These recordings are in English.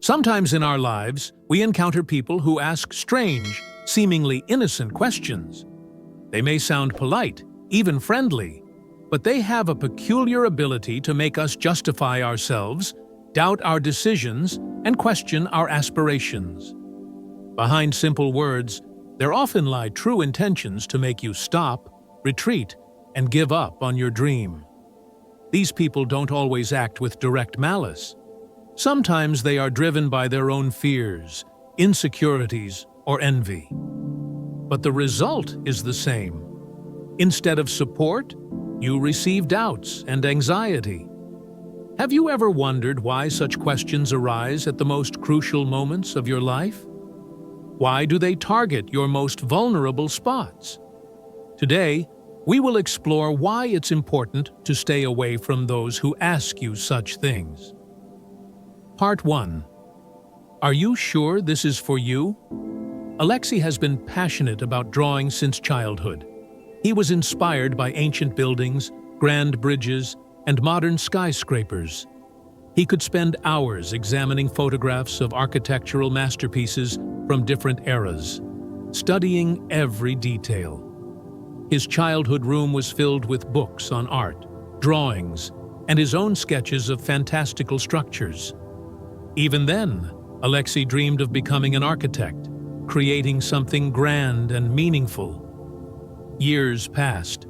Sometimes in our lives, we encounter people who ask strange, seemingly innocent questions. They may sound polite, even friendly, but they have a peculiar ability to make us justify ourselves, doubt our decisions, and question our aspirations. Behind simple words, there often lie true intentions to make you stop, retreat, and give up on your dream. These people don't always act with direct malice. Sometimes they are driven by their own fears, insecurities, or envy. But the result is the same. Instead of support, you receive doubts and anxiety. Have you ever wondered why such questions arise at the most crucial moments of your life? Why do they target your most vulnerable spots? Today, we will explore why it's important to stay away from those who ask you such things. Part 1. Are you sure this is for you? Alexei has been passionate about drawing since childhood. He was inspired by ancient buildings, grand bridges, and modern skyscrapers. He could spend hours examining photographs of architectural masterpieces from different eras, studying every detail. His childhood room was filled with books on art, drawings, and his own sketches of fantastical structures. Even then, Alexei dreamed of becoming an architect, creating something grand and meaningful. Years passed.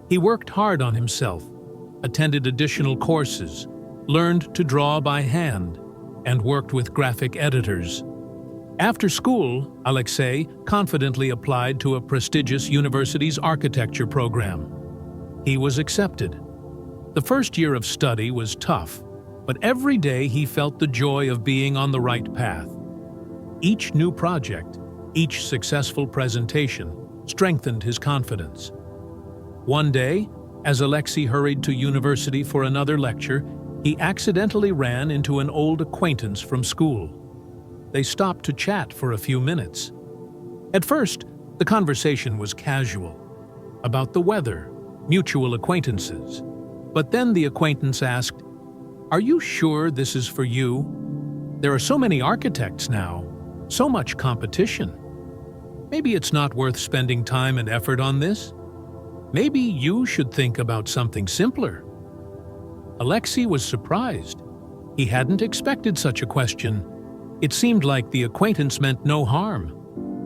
He worked hard on himself, attended additional courses, learned to draw by hand, and worked with graphic editors. After school, Alexei confidently applied to a prestigious university's architecture program. He was accepted. The first year of study was tough, but every day he felt the joy of being on the right path. Each new project, each successful presentation, strengthened his confidence. One day, as Alexei hurried to university for another lecture, he accidentally ran into an old acquaintance from school. They stopped to chat for a few minutes. At first, the conversation was casual, about the weather, mutual acquaintances. But then the acquaintance asked, "Are you sure this is for you? There are so many architects now, so much competition. Maybe it's not worth spending time and effort on this? Maybe you should think about something simpler." Alexei was surprised. He hadn't expected such a question. It seemed like the acquaintance meant no harm,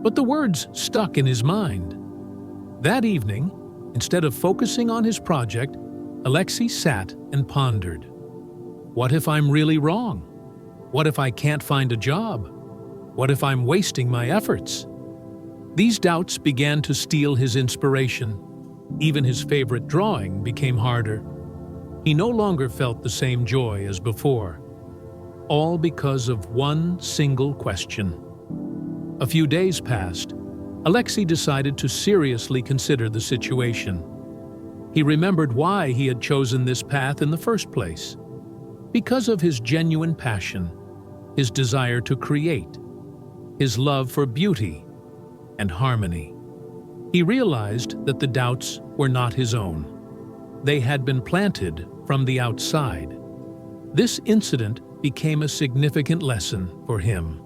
but the words stuck in his mind. That evening, instead of focusing on his project, Alexei sat and pondered. What if I'm really wrong? What if I can't find a job? What if I'm wasting my efforts? These doubts began to steal his inspiration. Even his favorite drawing became harder. He no longer felt the same joy as before. All because of one single question. A few days passed. Alexei decided to seriously consider the situation. He remembered why he had chosen this path in the first place. Because of his genuine passion, his desire to create, his love for beauty and harmony. He realized that the doubts were not his own. They had been planted from the outside. This incident became a significant lesson for him.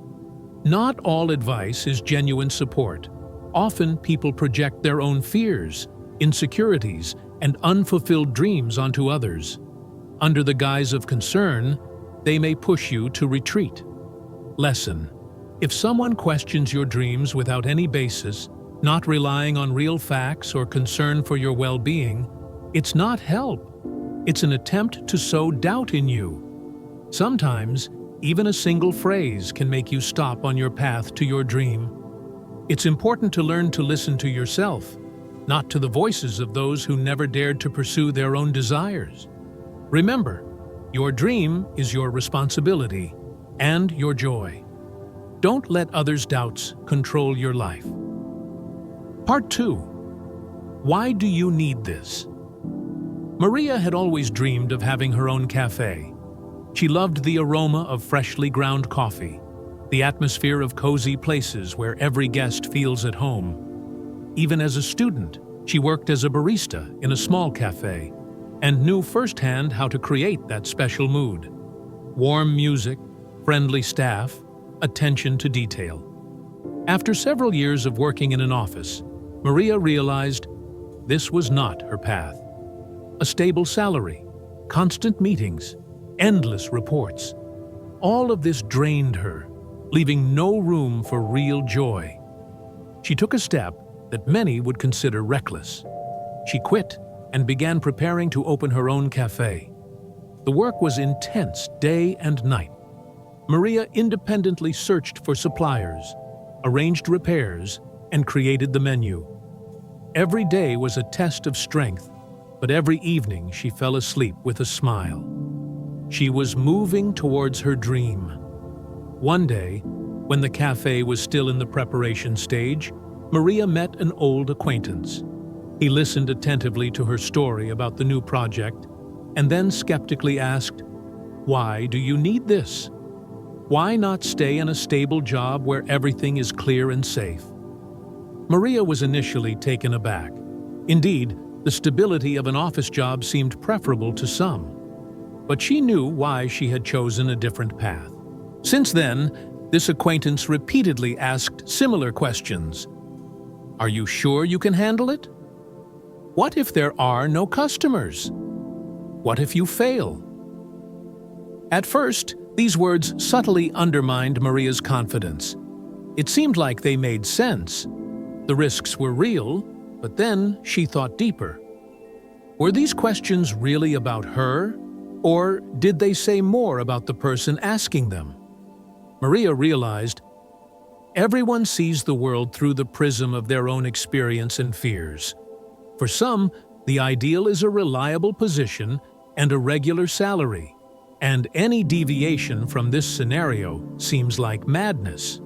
Not all advice is genuine support. Often people project their own fears, insecurities, and unfulfilled dreams onto others. Under the guise of concern, they may push you to retreat. Lesson: if someone questions your dreams without any basis, not relying on real facts or concern for your well-being, it's not help. It's an attempt to sow doubt in you. Sometimes, even a single phrase can make you stop on your path to your dream. It's important to learn to listen to yourself, not to the voices of those who never dared to pursue their own desires. Remember, your dream is your responsibility and your joy. Don't let others' doubts control your life. Part 2. Why do you need this? Maria had always dreamed of having her own cafe. She loved the aroma of freshly ground coffee, the atmosphere of cozy places where every guest feels at home. Even as a student, she worked as a barista in a small cafe and knew firsthand how to create that special mood. Warm music, friendly staff, attention to detail. After several years of working in an office, Maria realized this was not her path. A stable salary, constant meetings, endless reports. All of this drained her, leaving no room for real joy. She took a step that many would consider reckless. She quit and began preparing to open her own cafe. The work was intense day and night. Maria independently searched for suppliers, arranged repairs, and created the menu. Every day was a test of strength, but every evening she fell asleep with a smile. She was moving towards her dream. One day, when the cafe was still in the preparation stage, Maria met an old acquaintance. He listened attentively to her story about the new project and then skeptically asked, "Why do you need this? Why not stay in a stable job where everything is clear and safe?" Maria was initially taken aback. Indeed, the stability of an office job seemed preferable to some. But she knew why she had chosen a different path. Since then, this acquaintance repeatedly asked similar questions. Are you sure you can handle it? What if there are no customers? What if you fail? At first, these words subtly undermined Maria's confidence. It seemed like they made sense. The risks were real, but then she thought deeper. Were these questions really about her, or did they say more about the person asking them? Maria realized everyone sees the world through the prism of their own experience and fears. For some, the ideal is a reliable position and a regular salary, and any deviation from this scenario seems like madness.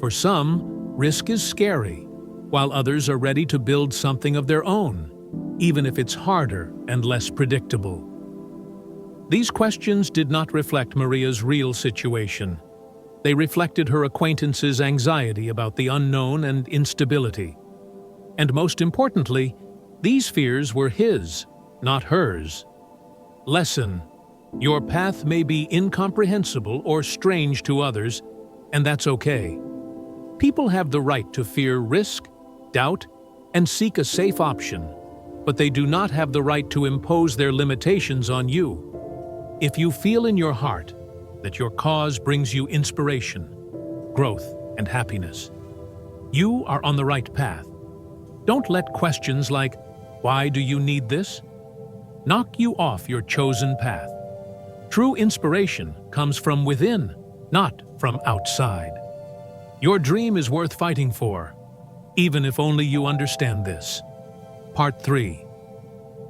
For some, risk is scary, while others are ready to build something of their own, even if it's harder and less predictable. These questions did not reflect Maria's real situation. They reflected her acquaintance's anxiety about the unknown and instability. And most importantly, these fears were his, not hers. Lesson: your path may be incomprehensible or strange to others, and that's okay. People have the right to fear risk, doubt, and seek a safe option, but they do not have the right to impose their limitations on you. If you feel in your heart that your cause brings you inspiration, growth, and happiness, you are on the right path. Don't let questions like, "Why do you need this?" knock you off your chosen path. True inspiration comes from within, not from outside. Your dream is worth fighting for, even if only you understand this. Part 3.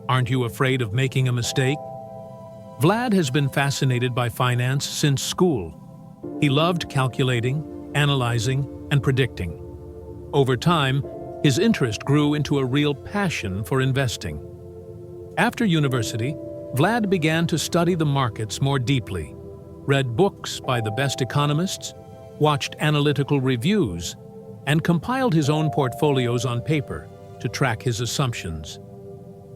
Aren't you afraid of making a mistake? Vlad has been fascinated by finance since school. He loved calculating, analyzing, and predicting. Over time, his interest grew into a real passion for investing. After university, Vlad began to study the markets more deeply, read books by the best economists, watched analytical reviews, and compiled his own portfolios on paper to track his assumptions.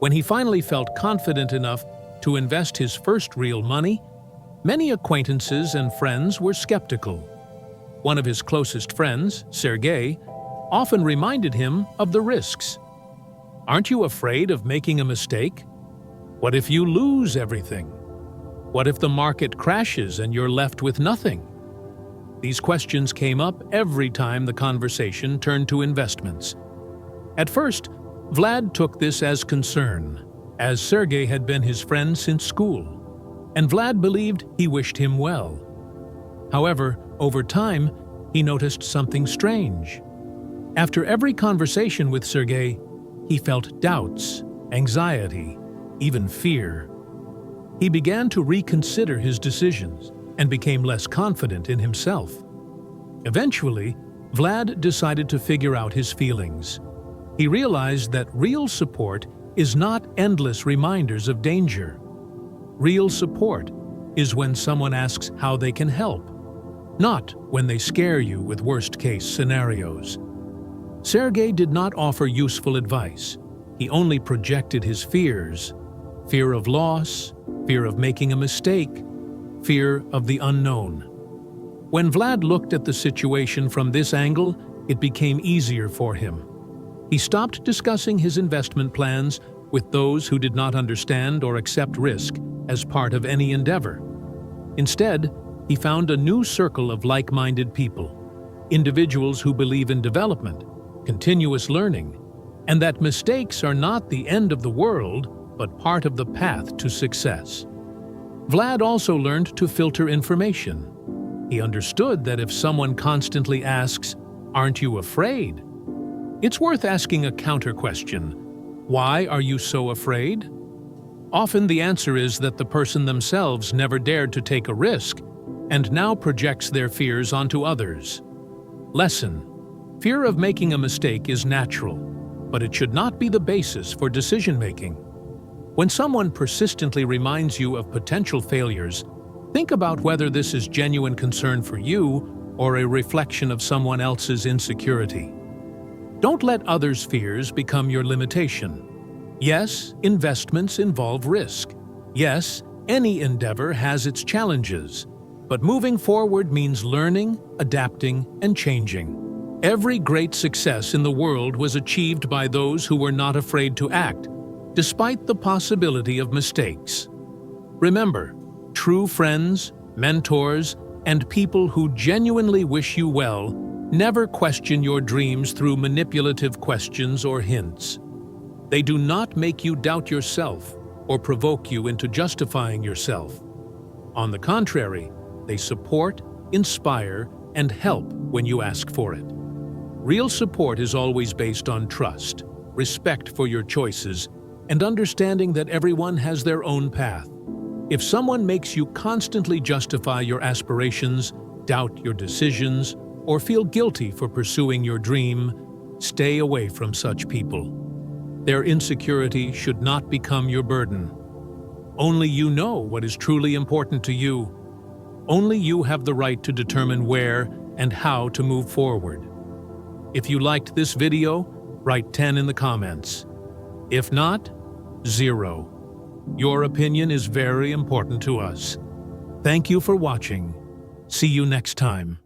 When he finally felt confident enough to invest his first real money, many acquaintances and friends were skeptical. One of his closest friends, Sergey, often reminded him of the risks. Aren't you afraid of making a mistake? What if you lose everything? What if the market crashes and you're left with nothing? These questions came up every time the conversation turned to investments. At first, Vlad took this as concern, as Sergey had been his friend since school, and Vlad believed he wished him well. However, over time, he noticed something strange. After every conversation with Sergey, he felt doubts, anxiety, even fear. He began to reconsider his decisions and became less confident in himself. Eventually, Vlad decided to figure out his feelings. He realized that real support is not endless reminders of danger. Real support is when someone asks how they can help, not when they scare you with worst-case scenarios. Sergey did not offer useful advice. He only projected his fears: fear of loss, fear of making a mistake, fear of the unknown. When Vlad looked at the situation from this angle, it became easier for him. He stopped discussing his investment plans with those who did not understand or accept risk as part of any endeavor. Instead, he found a new circle of like-minded people, individuals who believe in development, continuous learning, and that mistakes are not the end of the world, but part of the path to success. Vlad also learned to filter information. He understood that if someone constantly asks, "Aren't you afraid?" it's worth asking a counter-question. Why are you so afraid? Often the answer is that the person themselves never dared to take a risk and now projects their fears onto others. Lesson: fear of making a mistake is natural, but it should not be the basis for decision-making. When someone persistently reminds you of potential failures, think about whether this is genuine concern for you or a reflection of someone else's insecurity. Don't let others' fears become your limitation. Yes, investments involve risk. Yes, any endeavor has its challenges. But moving forward means learning, adapting, and changing. Every great success in the world was achieved by those who were not afraid to act, despite the possibility of mistakes. Remember, true friends, mentors, and people who genuinely wish you well never question your dreams through manipulative questions or hints. They do not make you doubt yourself or provoke you into justifying yourself. On the contrary, they support, inspire, and help when you ask for it. Real support is always based on trust, respect for your choices, and understanding that everyone has their own path. If someone makes you constantly justify your aspirations, doubt your decisions, or feel guilty for pursuing your dream, stay away from such people. Their insecurity should not become your burden. Only you know what is truly important to you. Only you have the right to determine where and how to move forward. If you liked this video, write 10 in the comments. If not, 0. Your opinion is very important to us. Thank you for watching. See you next time.